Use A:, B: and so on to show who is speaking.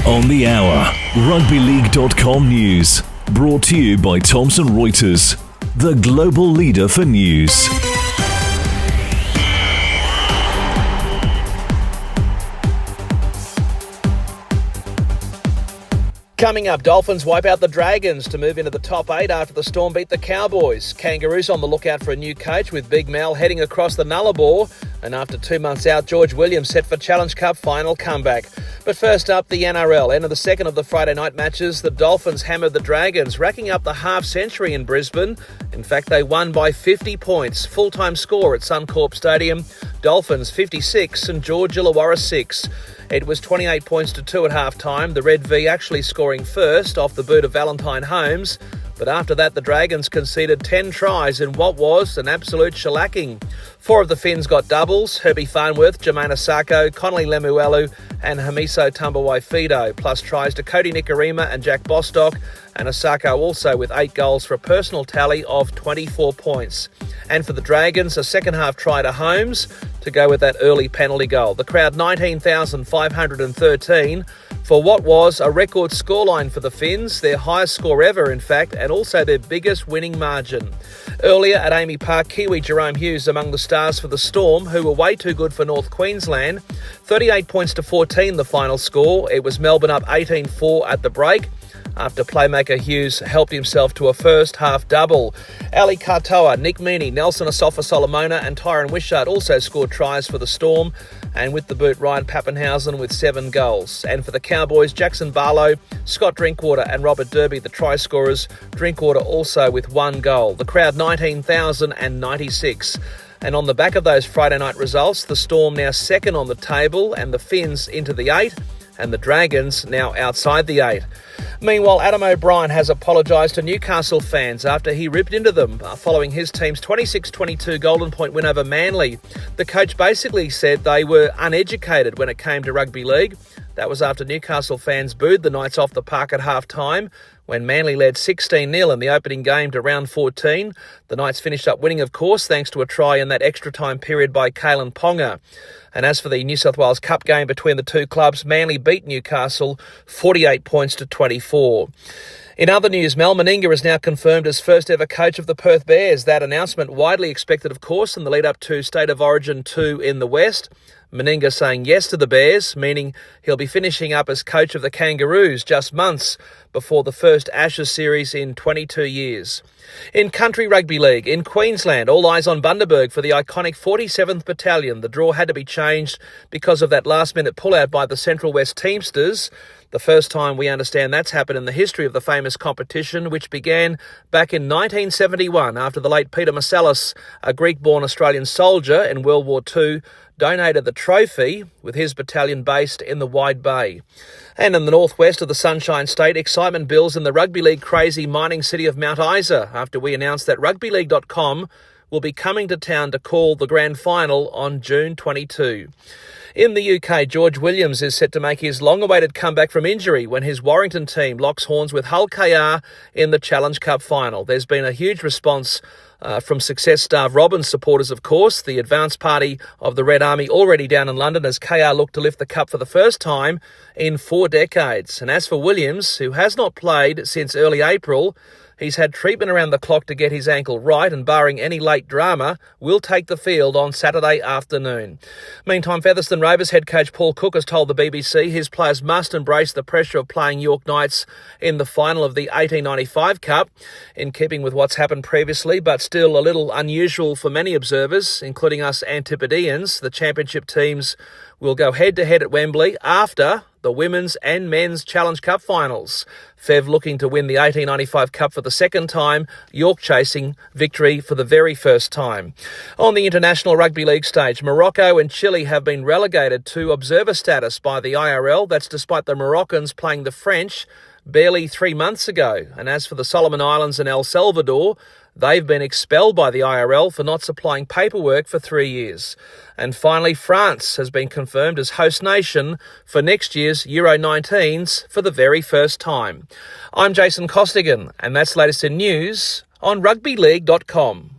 A: On the hour, rugbyleague.com news. Brought to you by Thomson Reuters, the global leader for news.
B: Coming up, Dolphins wipe out the Dragons to move into the top 8 after the Storm beat the Cowboys. Kangaroos on the lookout for a new coach with Big Mal heading across the Nullarbor. And after 2 months out, George Williams set for Challenge Cup final comeback. But first up, the NRL. End of the second of the Friday night matches, the Dolphins hammered the Dragons, racking up the half-century in Brisbane. In fact, they won by 50 points. Full-time score at Suncorp Stadium. Dolphins 56 and George Illawarra 6. It was 28 points to 2 at half-time, the Red V actually scoring first off the boot of Valentine Holmes. But after that, the Dragons conceded 10 tries in what was an absolute shellacking. 4 of the Finns got doubles: Herbie Farnworth, Jermaine Asako, Connolly Lemuelu and Hamiso Tumbawai-Fido, plus tries to Cody Nikorima and Jack Bostock, and Asako also with 8 goals for a personal tally of 24 points. And for the Dragons, a second-half try to Holmes to go with that early penalty goal. The crowd 19,513 for what was a record scoreline for the Finns, their highest score ever, in fact, and also their biggest winning margin. Earlier at Amy Park, Kiwi Jerome Hughes among the stars for the Storm, who were way too good for North Queensland. 38 points to 14 the final score. It was Melbourne up 18-4 at the break, after playmaker Hughes helped himself to a first-half double. Ali Katoa, Nick Meaney, Nelson Asafa-Solomona and Tyron Wishart also scored tries for the Storm, and with the boot, Ryan Pappenhausen with 7 goals. And for the Cowboys, Jackson Barlow, Scott Drinkwater and Robert Derby, the try scorers. Drinkwater also with 1 goal. The crowd 19,096. And on the back of those Friday night results, the Storm now second on the table and the Finns into the 8, and the Dragons now outside the 8. Meanwhile, Adam O'Brien has apologised to Newcastle fans after he ripped into them following his team's 26-22 Golden Point win over Manly. The coach basically said they were uneducated when it came to rugby league. That was after Newcastle fans booed the Knights off the park at half-time when Manly led 16-0 in the opening game to round 14. The Knights finished up winning, of course, thanks to a try in that extra time period by Kalen Ponga. And as for the New South Wales Cup game between the two clubs, Manly beat Newcastle 48 points to 24. In other news, Mal Meninga is now confirmed as first ever coach of the Perth Bears. That announcement widely expected, of course, in the lead up to State of Origin 2 in the West. Meninga saying yes to the Bears, meaning he'll be finishing up as coach of the Kangaroos just months before the first Ashes series in 22 years. In Country Rugby League, in Queensland, all eyes on Bundaberg for the iconic 47th Battalion. The draw had to be changed because of that last-minute pullout by the Central West Teamsters. The first time we understand that's happened in the history of the famous competition, which began back in 1971 after the late Peter Marsalis, a Greek-born Australian soldier in World War II, donated the trophy with his battalion based in the Wide Bay. And in the northwest of the Sunshine State, excitement builds in the rugby league crazy mining city of Mount Isa after we announced that rugbyleague.com will be coming to town to call the grand final on June 22. In the UK, George Williams is set to make his long-awaited comeback from injury when his Warrington team locks horns with Hull KR in the Challenge Cup final. There's been a huge response from Success Star Robins supporters, of course, the advance party of the Red Army already down in London as KR look to lift the cup for the first time in 4 decades. And as for Williams, who has not played since early April, he's had treatment around the clock to get his ankle right and, barring any late drama, will take the field on Saturday afternoon. Meantime, Featherston Rovers head coach Paul Cook has told the BBC his players must embrace the pressure of playing York Knights in the final of the 1895 Cup, in keeping with what's happened previously, but still a little unusual for many observers, including us Antipodeans. The championship teams will go head-to-head at Wembley after the Women's and Men's Challenge Cup finals. Fev looking to win the 1895 Cup for the second time, York chasing victory for the very first time. On the International Rugby League stage, Morocco and Chile have been relegated to observer status by the IRL. That's despite the Moroccans playing the French barely 3 months ago. And as for the Solomon Islands and El Salvador, they've been expelled by the IRL for not supplying paperwork for 3 years. And finally, France has been confirmed as host nation for next year's Euro 19s for the very first time. I'm Jason Costigan, and that's latest in news on rugbyleague.com.